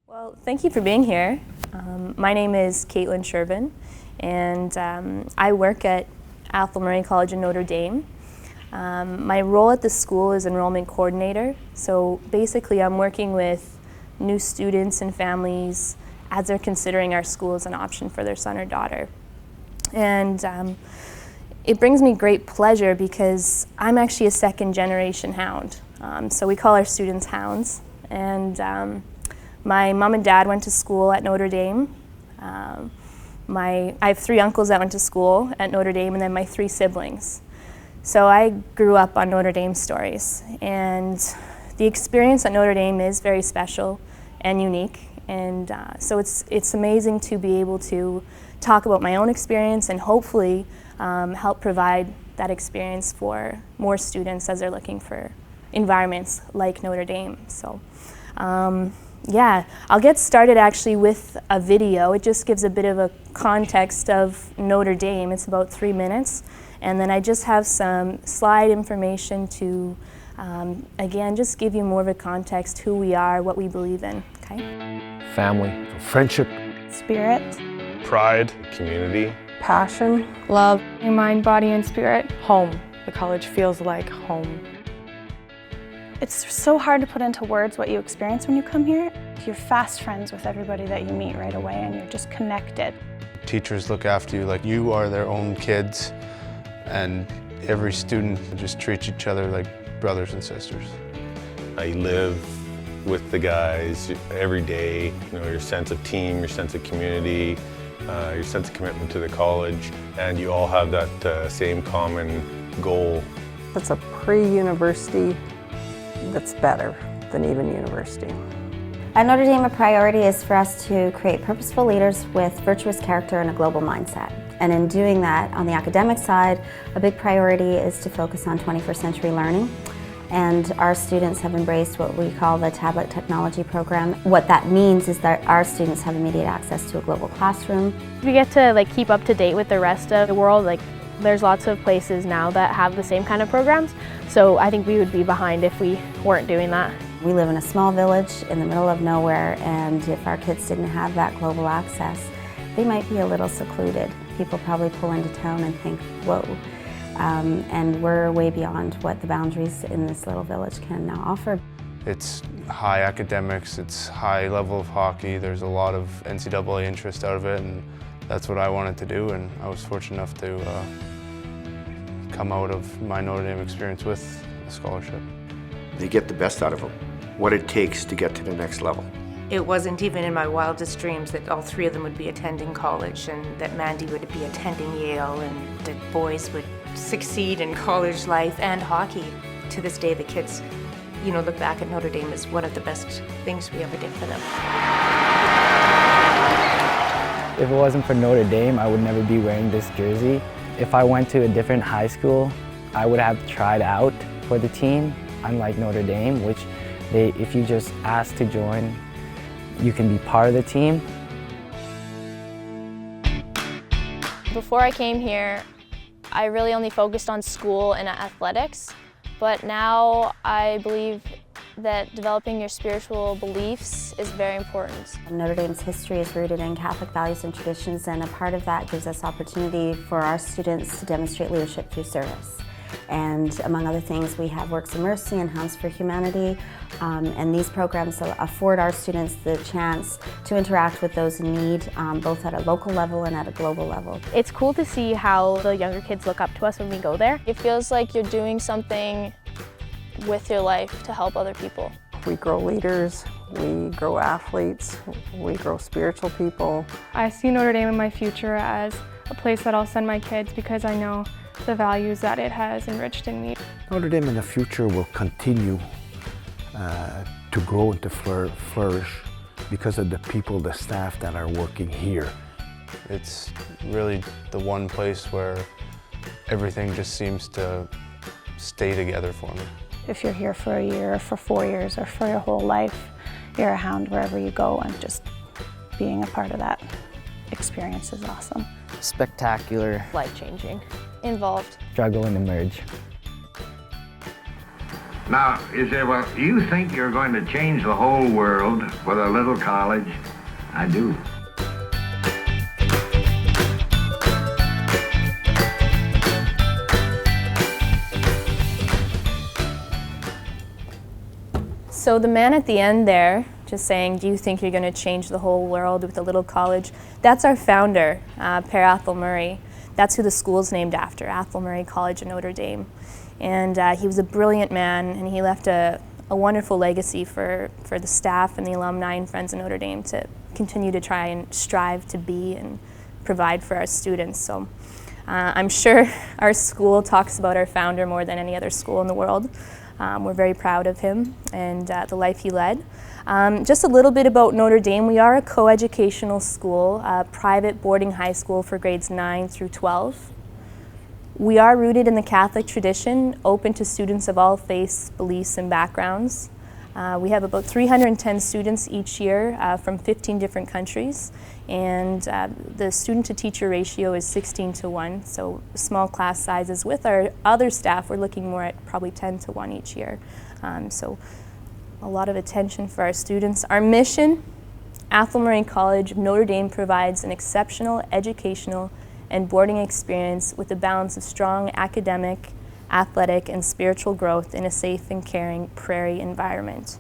Well, thank you for being here. My name is Caitlin Shervin, and I work at Athol College in Notre Dame. My role at the school is enrollment coordinator, so basically I'm working with new students and families as they're considering our school as an option for their son or daughter. And it brings me great pleasure because I'm actually a second-generation Hound. So we call our students Hounds. And my mom and dad went to school at Notre Dame. I have 3 uncles that went to school at Notre Dame, and then my 3 siblings. So I grew up on Notre Dame stories. And the experience at Notre Dame is very special and unique. And so it's amazing to be able to talk about my own experience and hopefully help provide that experience for more students as they're looking for environments like Notre Dame. So yeah, I'll get started actually with a video. It just gives a bit of a context of Notre Dame. It's about 3 minutes. And then I just have some slide information to, again, just give you more of a context, who we are, what we believe in, okay? Family, friendship, spirit, pride, community, passion, love, mind, body, and spirit. Home. The college feels like home. It's so hard to put into words what you experience when you come here. You're fast friends with everybody that you meet right away, and you're just connected. Teachers look after you like you are their own kids, and every student just treats each other like brothers and sisters. I live with the guys every day. You know, your sense of team, your sense of community, your sense of commitment to the college, and you all have that same common goal. It's a pre-university that's better than even university. At Notre Dame, a priority is for us to create purposeful leaders with virtuous character and a global mindset. And in doing that, on the academic side, a big priority is to focus on 21st century learning. And our students have embraced what we call the tablet technology program. What that means is that our students have immediate access to a global classroom. We get to keep up to date with the rest of the world. There's lots of places now that have the same kind of programs, so I think we would be behind if we weren't doing that. We live in a small village in the middle of nowhere, and if our kids didn't have that global access, they might be a little secluded. People probably pull into town and think, whoa. And we're way beyond what the boundaries in this little village can now offer. It's high academics, it's high level of hockey, there's a lot of NCAA interest out of it, and that's what I wanted to do, and I was fortunate enough to come out of my Notre Dame experience with a scholarship. they get the best out of them, what it takes to get to the next level. It wasn't even in my wildest dreams that all 3 of them would be attending college, and that Mandy would be attending Yale, and that boys would succeed in college life and hockey. To this day, the kids, look back at Notre Dame as one of the best things we ever did for them. If it wasn't for Notre Dame, I would never be wearing this jersey. If I went to a different high school, I would have tried out for the team, unlike Notre Dame, which if you just ask to join, you can be part of the team. Before I came here, I really only focused on school and athletics, but now I believe that developing your spiritual beliefs is very important. Notre Dame's history is rooted in Catholic values and traditions, and a part of that gives us opportunity for our students to demonstrate leadership through service. And among other things, we have Works of Mercy and Hounds for Humanity, and these programs afford our students the chance to interact with those in need, both at a local level and at a global level. It's cool to see how the younger kids look up to us when we go there. It feels like you're doing something with your life to help other people. We grow leaders, we grow athletes, we grow spiritual people. I see Notre Dame in my future as a place that I'll send my kids because I know the values that it has enriched in me. Notre Dame in the future will continue to grow and to flourish because of the people, the staff that are working here. It's really the one place where everything just seems to stay together for me. If you're here for a year, or for 4 years, or for your whole life, you're a Hound wherever you go, and just being a part of that experience is awesome. Spectacular. Life-changing. Involved. Struggle and emerge. Now, you say, well, you think you're going to change the whole world with a little college? I do. So the man at the end there, just saying, do you think you're going to change the whole world with a little college? That's our founder, Per Athol Murray. That's who the school's named after, Athol Murray College in Notre Dame. And he was a brilliant man, and he left a wonderful legacy for the staff and the alumni and friends of Notre Dame to continue to try and strive to be and provide for our students. So I'm sure our school talks about our founder more than any other school in the world. We're very proud of him and the life he led. Just a little bit about Notre Dame. We are a co-educational school, a private boarding high school for grades 9 through 12. We are rooted in the Catholic tradition, open to students of all faiths, beliefs, and backgrounds. We have about 310 students each year from 15 different countries, and the student-to-teacher ratio is 16:1, so small class sizes. With our other staff, we're looking more at probably 10:1 each year. So a lot of attention for our students. Our mission, Athol Murray College of Notre Dame provides an exceptional educational and boarding experience with a balance of strong academic, athletic, and spiritual growth in a safe and caring prairie environment.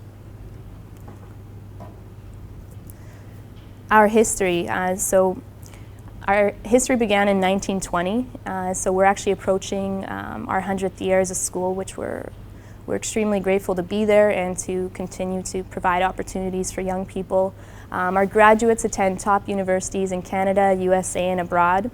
Our history, so our history began in 1920, so we're actually approaching our 100th year as a school, which we're extremely grateful to be there and to continue to provide opportunities for young people. Our graduates attend top universities in Canada, USA, and abroad.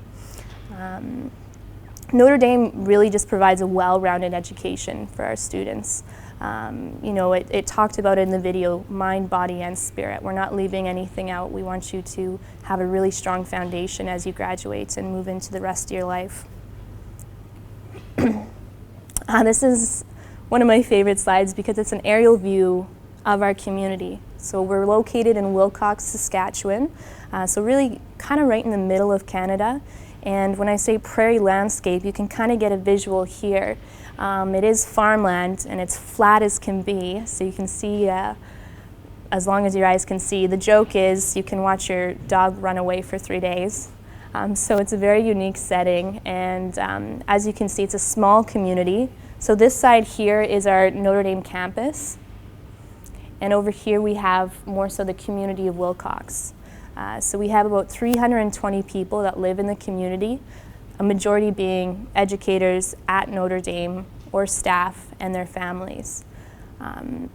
Notre Dame really just provides a well-rounded education for our students. You know, it talked about it in the video, mind, body, and spirit. We're not leaving anything out. We want you to have a really strong foundation as you graduate and move into the rest of your life. This is one of my favorite slides because it's an aerial view of our community. So we're located in Wilcox, Saskatchewan, so really kind of right in the middle of Canada. And when I say prairie landscape, you can kind of get a visual here. It is farmland and it's flat as can be, so you can see as long as your eyes can see. The joke is you can watch your dog run away for 3 days. So it's a very unique setting, and as you can see, it's a small community. So this side here is our Notre Dame campus, and over here we have more so the community of Wilcox. So we have about 320 people that live in the community, a majority being educators at Notre Dame or staff and their families.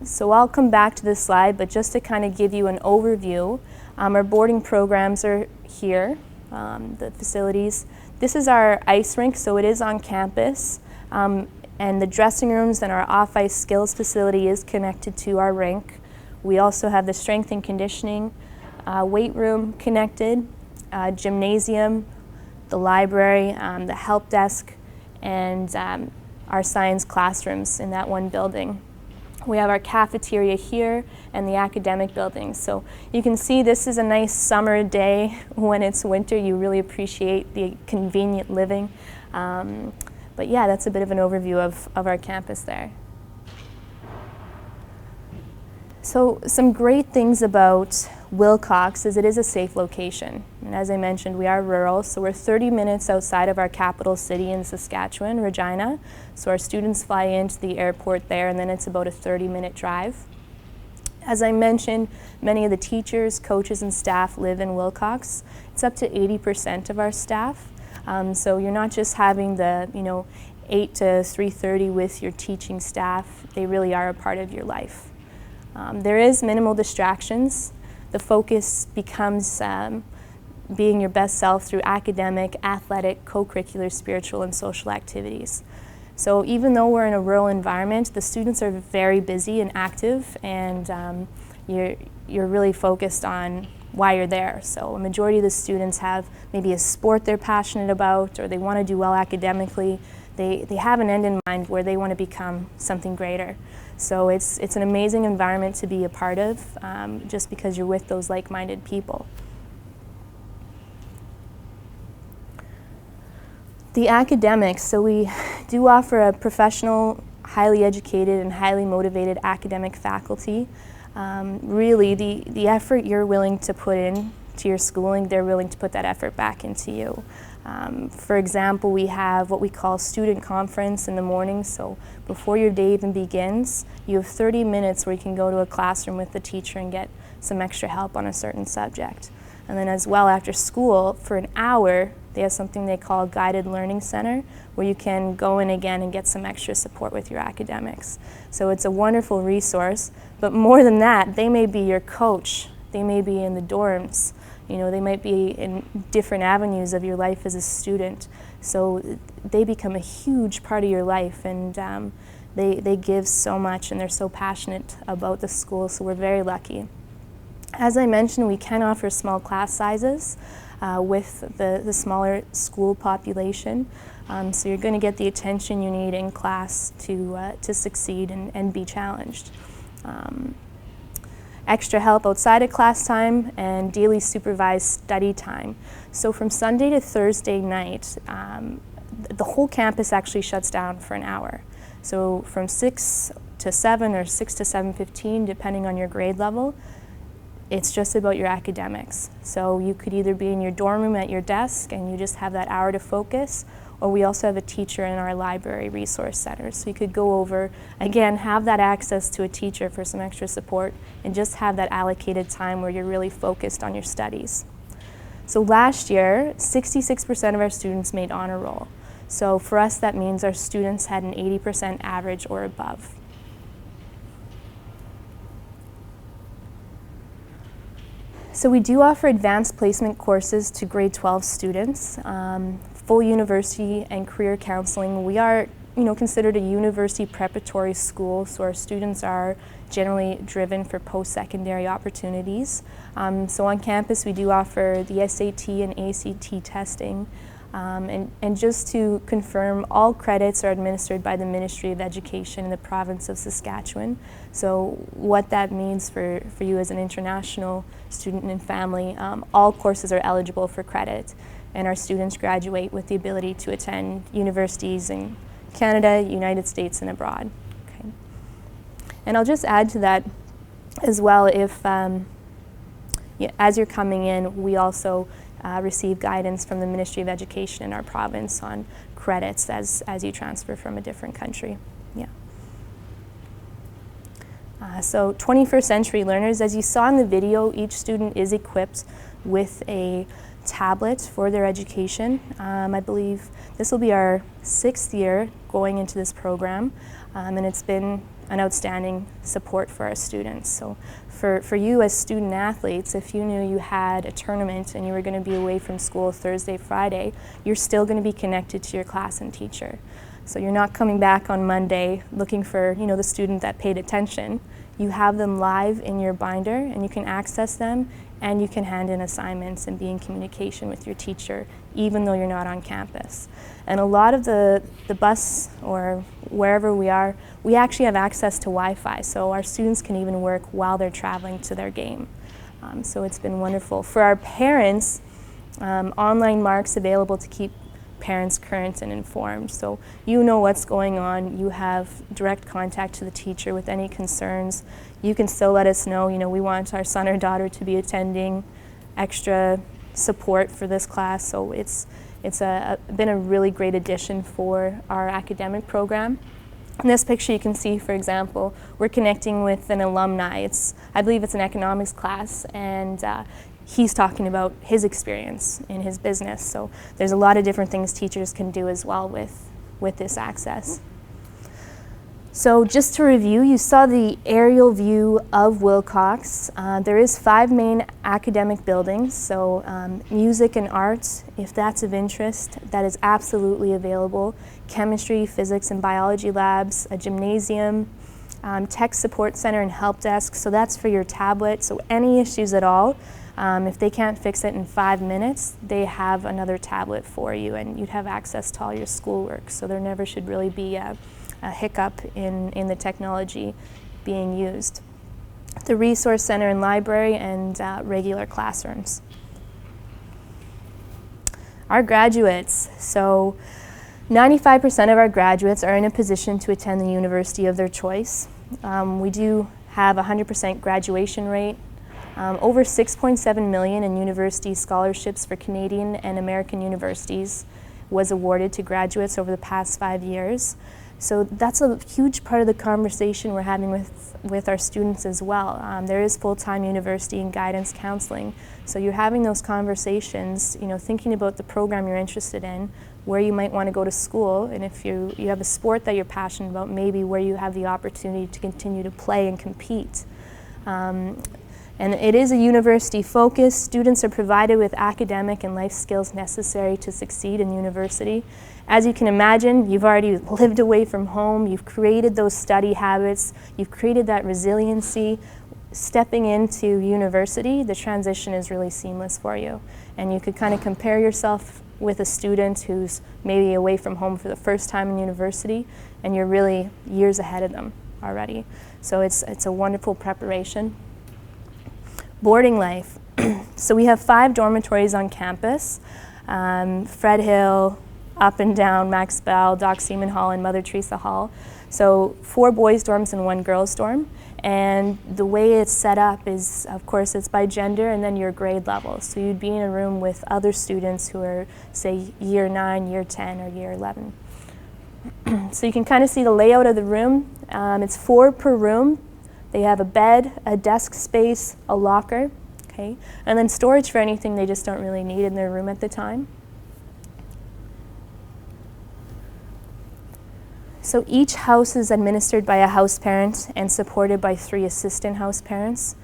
So I'll come back to this slide, but just to kind of give you an overview, our boarding programs are here, the facilities. This is our ice rink, so it is on campus, and the dressing rooms and our off-ice skills facility is connected to our rink. We also have the strength and conditioning weight room connected, gymnasium, the library, the help desk, and our science classrooms in that one building. We have our cafeteria here and the academic building. So you can see this is a nice summer day. When it's winter, you really appreciate the convenient living. But yeah, that's a bit of an overview of our campus there. So some great things about Wilcox is it is a safe location. And as I mentioned, we are rural, so we're 30 minutes outside of our capital city in Saskatchewan, Regina. So our students fly into the airport there, and then it's about a 30-minute drive. As I mentioned, many of the teachers, coaches, and staff live in Wilcox. It's up to 80% of our staff. So you're not just having the 8 to 3:30 with your teaching staff. They really are a part of your life. There is minimal distractions. The focus becomes being your best self through academic, athletic, co-curricular, spiritual, and social activities. So even though we're in a rural environment, the students are very busy and active, and you're really focused on why you're there. So a majority of the students have maybe a sport they're passionate about, or they want to do well academically. They have an end in mind where they want to become something greater. So it's an amazing environment to be a part of, just because you're with those like-minded people. The academics, so we do offer a professional highly educated and highly motivated academic faculty. Really, the effort you're willing to put in to your schooling, they're willing to put that effort back into you. For example, we have what we call student conference in the morning, so before your day even begins, you have 30 minutes where you can go to a classroom with the teacher and get some extra help on a certain subject. And then as well, after school, for an hour, they have something they call a guided learning center, where you can go in again and get some extra support with your academics. So it's a wonderful resource, but more than that, they may be your coach, they may be in the dorms, you know, they might be in different avenues of your life as a student. So they become a huge part of your life, and they give so much, and they're so passionate about the school, so we're very lucky. As I mentioned, we can offer small class sizes with the smaller school population. So you're going to get the attention you need in class to succeed and be challenged. Extra help outside of class time and daily supervised study time. So from Sunday to Thursday night, the whole campus actually shuts down for an hour. So from 6 to 7 or 6 to 7:15, depending on your grade level, it's just about your academics. So you could either be in your dorm room at your desk and you just have that hour to focus, or we also have a teacher in our library resource center. So you could go over, again, have that access to a teacher for some extra support and just have that allocated time where you're really focused on your studies. So last year, 66% of our students made honor roll. So for us, that means our students had an 80% average or above. So we do offer advanced placement courses to grade 12 students, full university and career counseling. We are, considered a university preparatory school, so our students are generally driven for post-secondary opportunities. So on campus we do offer the SAT and ACT testing. And just to confirm, all credits are administered by the Ministry of Education in the province of Saskatchewan. So what that means for you as an international student and family, all courses are eligible for credit, and our students graduate with the ability to attend universities in Canada, United States, and abroad. Okay. And I'll just add to that as well, if as you're coming in, we also receive guidance from the Ministry of Education in our province on credits as you transfer from a different country. Yeah. So 21st century learners, as you saw in the video, each student is equipped with a tablet for their education. I believe this will be our 6th year going into this program, and it's been an outstanding support for our students. So for you as student athletes, if you knew you had a tournament and you were going to be away from school Thursday, Friday, you're still going to be connected to your class and teacher. So you're not coming back on Monday looking for the student that paid attention. You have them live in your binder and you can access them, and you can hand in assignments and be in communication with your teacher even though you're not on campus. And a lot of the bus or wherever we are, we actually have access to Wi-Fi, so our students can even work while they're traveling to their game. So it's been wonderful. For our parents, online marks available to keep parents current and informed. So you know what's going on, you have direct contact to the teacher with any concerns. You can still let us know, we want our son or daughter to be attending, extra support for this class. So it's been a really great addition for our academic program. In this picture you can see, for example, we're connecting with an alumni. I believe it's an economics class, and he's talking about his experience in his business. So there's a lot of different things teachers can do as well with this access. So just to review, you saw the aerial view of Wilcox. There is 5 main academic buildings, so music and arts, if that's of interest, that is absolutely available. Chemistry, physics, and biology labs, a gymnasium, tech support center and help desk, so that's for your tablet. So any issues at all, if they can't fix it in 5 minutes, they have another tablet for you, and you'd have access to all your schoolwork. So there never should really be a hiccup in the technology being used. The resource center and library, and regular classrooms. Our graduates, so 95% of our graduates are in a position to attend the university of their choice. We do have a 100% graduation rate. Over 6.7 million in university scholarships for Canadian and American universities was awarded to graduates over the past 5 years. So that's a huge part of the conversation we're having with our students as well. There is full-time university and guidance counseling. So you're having those conversations, you know, thinking about the program you're interested in, where you might want to go to school, and if you have a sport that you're passionate about, maybe where you have the opportunity to continue to play and compete. And it is a university focus. Students are provided with academic and life skills necessary to succeed in university. As you can imagine, you've already lived away from home, you've created those study habits, you've created that resiliency. Stepping into university, the transition is really seamless for you. And you could kind of compare yourself with a student who's maybe away from home for the first time in university, and you're really years ahead of them already. So it's a wonderful preparation. Boarding life. So we have 5 dormitories on campus, Fred Hill, Up and Down, Max Bell, Doc Seaman Hall, and Mother Teresa Hall. So 4 boys' dorms and 1 girls' dorm. And the way it's set up is, of course, it's by gender and then your grade level. So you'd be in a room with other students who are, say, year 9, year 10, or year 11. So you can kind of see the layout of the room. It's 4 per room. They have a bed, a desk space, a locker, okay, and then storage for anything they just don't really need in their room at the time. So each house is administered by a house parent and supported by 3 assistant house parents.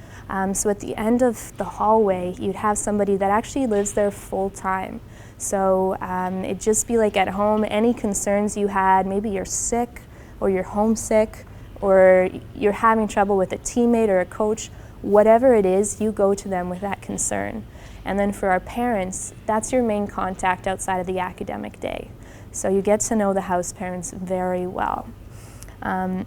So at the end of the hallway, you'd have somebody that actually lives there full time. So it'd just be like at home, any concerns you had, maybe you're sick or you're homesick, or you're having trouble with a teammate or a coach, whatever it is, you go to them with that concern. And then for our parents, that's your main contact outside of the academic day. So you get to know the house parents very well. And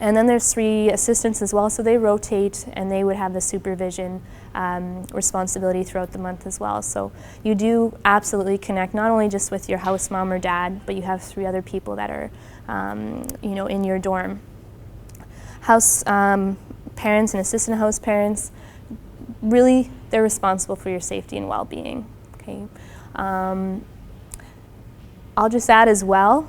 then there's 3 assistants as well, so they rotate and they would have the supervision responsibility throughout the month as well. So you do absolutely connect not only just with your house mom or dad, but you have 3 other people that are you know, in your dorm. House parents and assistant house parents, really, they're responsible for your safety and well-being. Okay. I'll just add as well,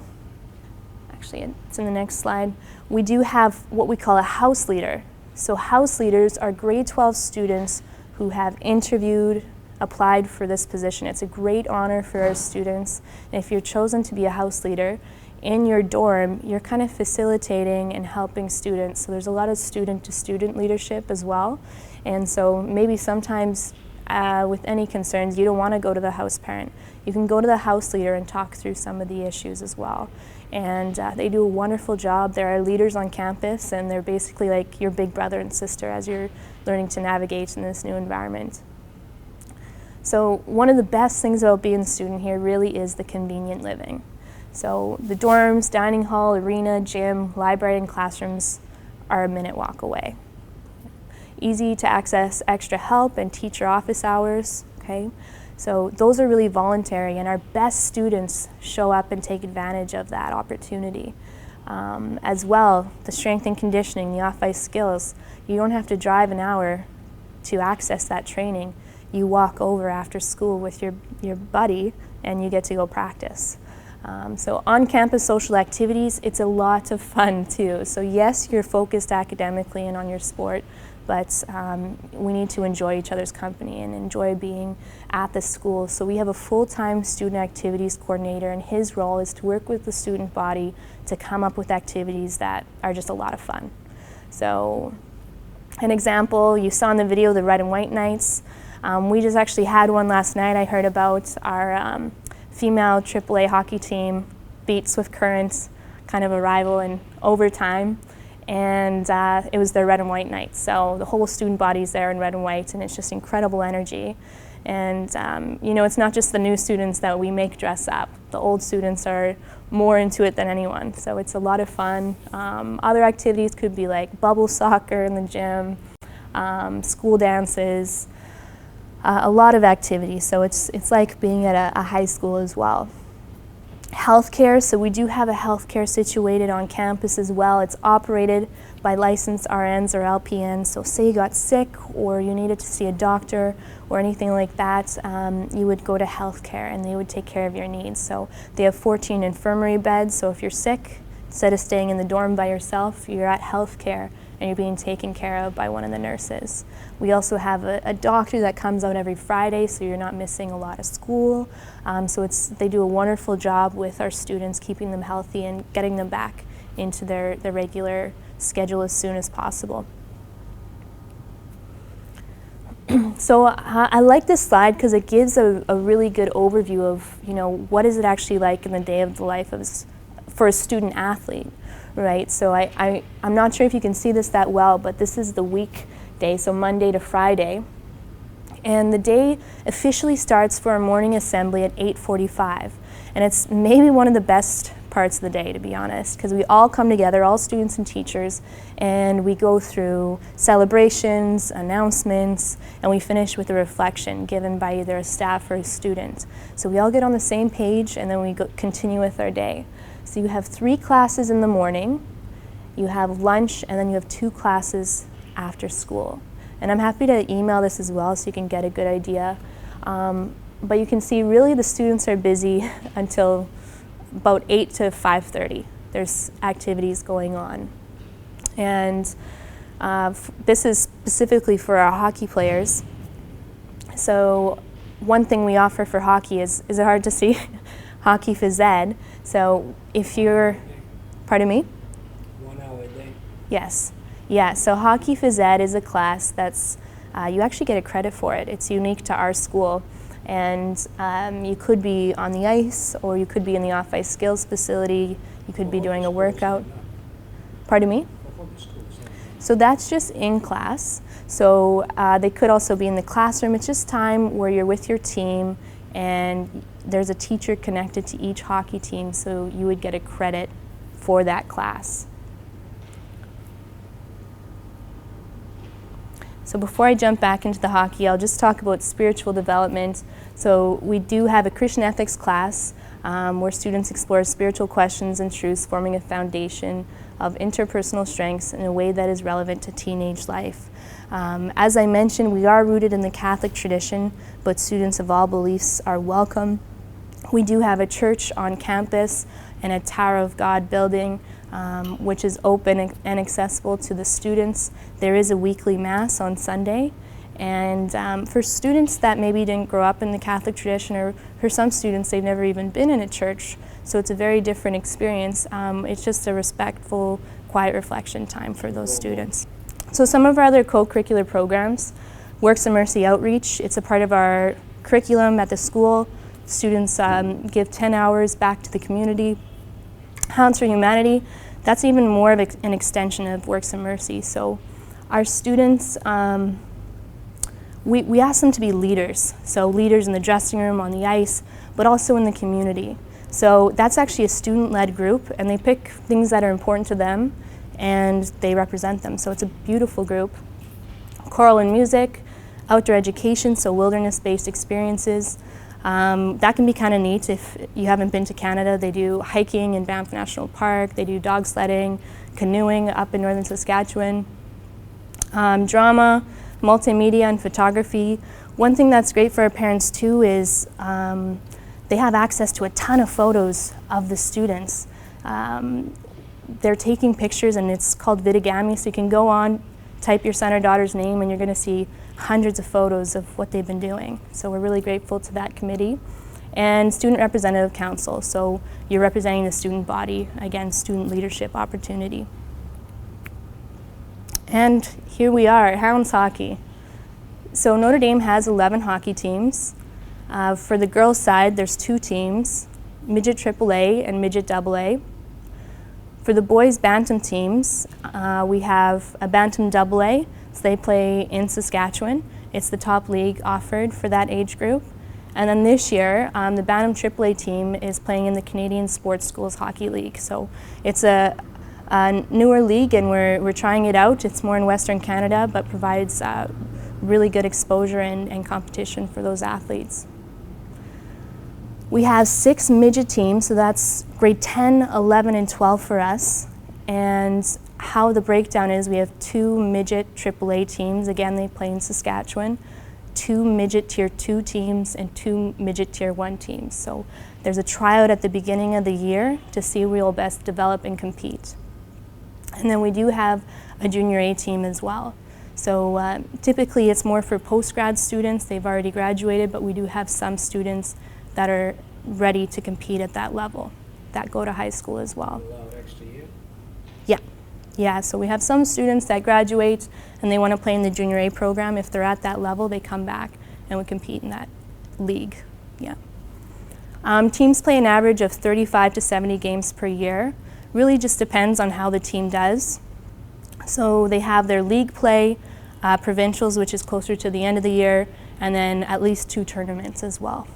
actually it's in the next slide, we do have what we call a house leader. So house leaders are grade 12 students who have interviewed, applied for this position. It's a great honor for our students. And if you're chosen to be a house leader, in your dorm, you're kind of facilitating and helping students. So there's a lot of student-to-student leadership as well. And so maybe sometimes with any concerns, you don't want to go to the house parent. You can go to the house leader and talk through some of the issues as well. And they do a wonderful job. There are leaders on campus, and they're basically like your big brother and sister as you're learning to navigate in this new environment. So one of the best things about being a student here really is the convenient living. So the dorms, dining hall, arena, gym, library, and classrooms are a minute walk away. Easy to access extra help and teacher office hours, okay? So those are really voluntary, and our best students show up and take advantage of that opportunity. As well, the strength and conditioning, the off-ice skills, you don't have to drive an hour to access that training. You walk over after school with your buddy and you get to go practice. So on-campus social activities, it's a lot of fun too. So yes, you're focused academically and on your sport, but we need to enjoy each other's company and enjoy being at the school. So we have a full-time student activities coordinator, and his role is to work with the student body to come up with activities that are just a lot of fun. So an example, you saw in the video the red and white nights. We just actually had one last night. I heard about our female AAA hockey team beat Swift Current, kind of a rival, in overtime. And it was their red and white night. So the whole student body's there in red and white, and it's just incredible energy. And you know, it's not just the new students that we make dress up. The old students are more into it than anyone. So it's a lot of fun. Other activities could be like bubble soccer in the gym, school dances, a lot of activities. So it's like being at a high school as well. Healthcare, so we do have a healthcare situated on campus as well. It's operated by licensed RNs or LPNs, so say you got sick or you needed to see a doctor or anything like that, you would go to healthcare and they would take care of your needs. So they have 14 infirmary beds, so if you're sick, instead of staying in the dorm by yourself, you're at healthcare and you're being taken care of by one of the nurses. We also have a doctor that comes out every Friday, so you're not missing a lot of school. So they do a wonderful job with our students, keeping them healthy and getting them back into their regular schedule as soon as possible. So I like this slide because it gives a really good overview of, you know, what is it actually like in the day of the life of for a student athlete, right? So I'm not sure if you can see this that well, but this is the weekday, so Monday to Friday. And the day officially starts for a morning assembly at 8:45. And it's maybe one of the best parts of the day, to be honest, because we all come together, all students and teachers, and we go through celebrations, announcements, and we finish with a reflection given by either a staff or a student. So we all get on the same page, and then we continue with our day. So you have 3 classes in the morning, you have lunch, and then you have 2 classes after school. And I'm happy to email this as well so you can get a good idea. But you can see really the students are busy until about 8 to 5:30. There's activities going on. And this is specifically for our hockey players. So one thing we offer for hockey is it hard to see? Hockey phys ed. So if you're, pardon me? 1 hour a day. Yes. Yeah, so hockey phys ed is a class that's, you actually get a credit for it. It's unique to our school. And you could be on the ice, or you could be in the off-ice skills facility, you could be doing a workout. Pardon me? So that's just in class. So they could also be in the classroom. It's just time where you're with your team and there's a teacher connected to each hockey team, so you would get a credit for that class. So before I jump back into the hockey, I'll just talk about spiritual development. So we do have a Christian ethics class where students explore spiritual questions and truths, forming a foundation of interpersonal strengths in a way that is relevant to teenage life. As I mentioned, we are rooted in the Catholic tradition, but students of all beliefs are welcome. We do have a church on campus and a Tower of God building, which is open and accessible to the students. There is a weekly Mass on Sunday. And for students that maybe didn't grow up in the Catholic tradition, or for some students, they've never even been in a church, so it's a very different experience. It's just a respectful, quiet reflection time for those students. So some of our other co-curricular programs, Works of Mercy Outreach, it's a part of our curriculum at the school. Students give 10 hours back to the community. Hounds for Humanity, that's even more of an extension of Works of Mercy. So our students, we ask them to be leaders. So leaders in the dressing room, on the ice, but also in the community. So that's actually a student-led group, and they pick things that are important to them and they represent them. So it's a beautiful group. Choral and music, outdoor education, so wilderness-based experiences. That can be kind of neat if you haven't been to Canada. They do hiking in Banff National Park, they do dog sledding, canoeing up in northern Saskatchewan. Drama, multimedia, and photography. One thing that's great for our parents too is they have access to a ton of photos of the students. They're taking pictures, and it's called Vidagami, so you can go on, type your son or daughter's name, and you're going to see hundreds of photos of what they've been doing. So we're really grateful to that committee. And Student Representative Council, so you're representing the student body, again, student leadership opportunity. And here we are, Hounds hockey. So Notre Dame has 11 hockey teams. For the girls' side, there's 2 teams, Midget AAA and Midget AA. For the boys' Bantam teams, we have a Bantam AA, so they play in Saskatchewan. It's the top league offered for that age group. And then this year, the Bantam AAA team is playing in the Canadian Sports Schools Hockey League. So it's a newer league, and we're trying it out. It's more in Western Canada, but provides really good exposure and competition for those athletes. We have 6 midget teams, so that's grade 10, 11, and 12 for us. And how the breakdown is, we have 2 midget AAA teams. Again, they play in Saskatchewan. 2 midget Tier 2 teams and 2 midget Tier 1 teams. So there's a tryout at the beginning of the year to see who will best develop and compete. And then we do have a Junior A team as well. So typically it's more for post-grad students. They've already graduated, but we do have some students that are ready to compete at that level that go to high school as well. Yeah. Yeah, so we have some students that graduate and they want to play in the Junior A program. If they're at that level, they come back and would compete in that league. Yeah. Teams play an average of 35 to 70 games per year. Really just depends on how the team does. So they have their league play, provincials, which is closer to the end of the year, and then at least 2 tournaments as well.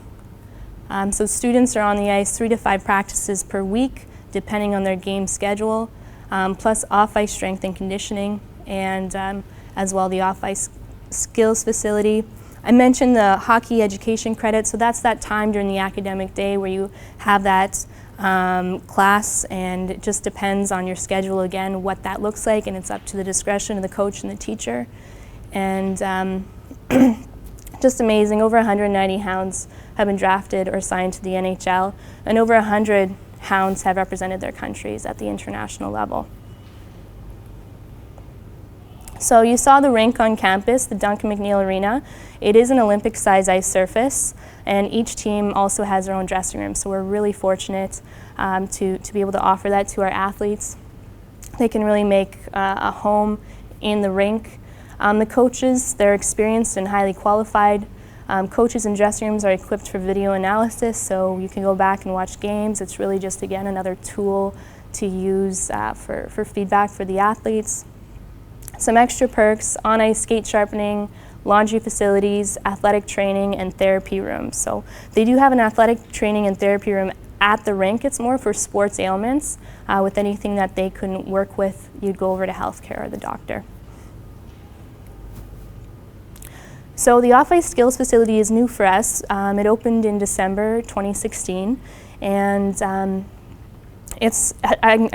So students are on the ice 3 to 5 practices per week, depending on their game schedule. Plus off-ice strength and conditioning, and as well the off-ice skills facility. I mentioned the hockey education credit, so that's that time during the academic day where you have that class, and it just depends on your schedule again what that looks like, and it's up to the discretion of the coach and the teacher. And just amazing, over 190 Hounds have been drafted or signed to the NHL, and over 100 Hounds have represented their countries at the international level. So you saw the rink on campus, the Duncan McNeil Arena. It is an Olympic-size ice surface, and each team also has their own dressing room. So we're really fortunate to be able to offer that to our athletes. They can really make a home in the rink. The coaches, they're experienced and highly qualified. Coaches and dressing rooms are equipped for video analysis, so you can go back and watch games. It's really just, again, another tool to use for feedback for the athletes. Some extra perks: on-ice skate sharpening, laundry facilities, athletic training, and therapy rooms. So they do have an athletic training and therapy room at the rink. It's more for sports ailments. With anything that they couldn't work with, you'd go over to healthcare or the doctor. So the off-ice skills facility is new for us. It opened in December 2016, and I'm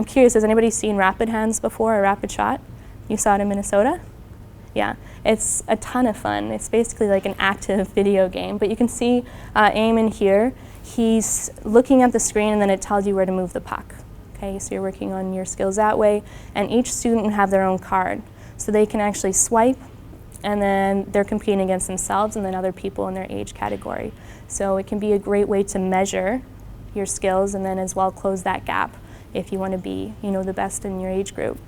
curious, has anybody seen rapid hands before, or rapid shot? You saw it in Minnesota? Yeah, it's a ton of fun. It's basically like an active video game, but you can see Eamon here. He's looking at the screen and then it tells you where to move the puck. Okay, so you're working on your skills that way, and each student will have their own card. So they can actually swipe, and then they're competing against themselves and then other people in their age category. So it can be a great way to measure your skills and then as well close that gap if you want to be, the best in your age group.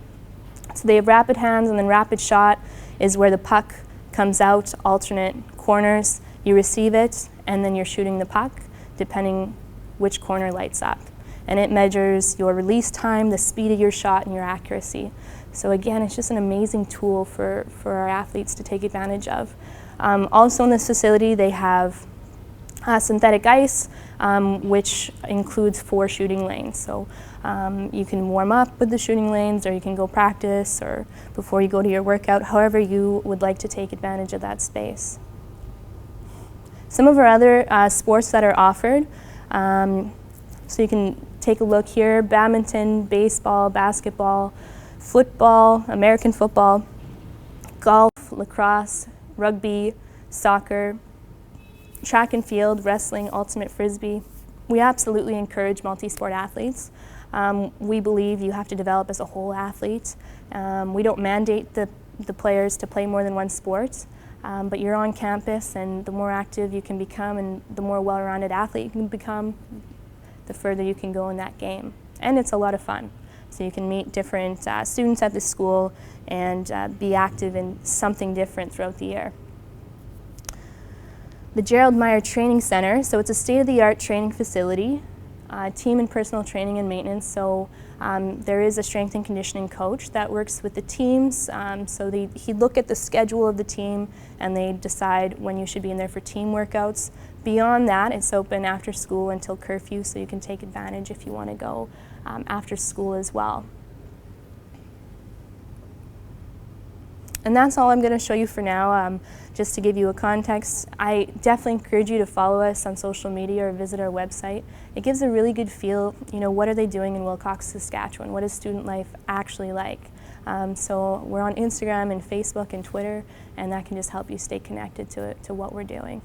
So they have rapid hands, and then rapid shot is where the puck comes out, alternate corners, you receive it, and then you're shooting the puck, depending which corner lights up. And it measures your release time, the speed of your shot, and your accuracy. So again, it's just an amazing tool for our athletes to take advantage of. Also in this facility, they have synthetic ice, which includes 4 shooting lanes. So you can warm up with the shooting lanes, or you can go practice, or before you go to your workout, however you would like to take advantage of that space. Some of our other sports that are offered, so you can take a look here: badminton, baseball, basketball, football, American football, golf, lacrosse, rugby, soccer, track and field, wrestling, ultimate frisbee. We absolutely encourage multi-sport athletes. We believe you have to develop as a whole athlete. We don't mandate the players to play more than one sport, but you're on campus, and the more active you can become and the more well-rounded athlete you can become, the further you can go in that game. And it's a lot of fun. So you can meet different students at the school and be active in something different throughout the year. The GERALD MAIER Training Center, so it's a state-of-the-art training facility, team and personal training and maintenance. So there is a strength and conditioning coach that works with the teams. So he'd look at the schedule of the team, and they decide when you should be in there for team workouts. Beyond that, it's open after school until curfew, so you can take advantage if you want to go after school as well. And that's all I'm going to show you for now. Just to give you a context, I definitely encourage you to follow us on social media or visit our website. It gives a really good feel, what are they doing in Wilcox, Saskatchewan? What is student life actually like? So we're on Instagram and Facebook and Twitter, and that can just help you stay connected to what we're doing.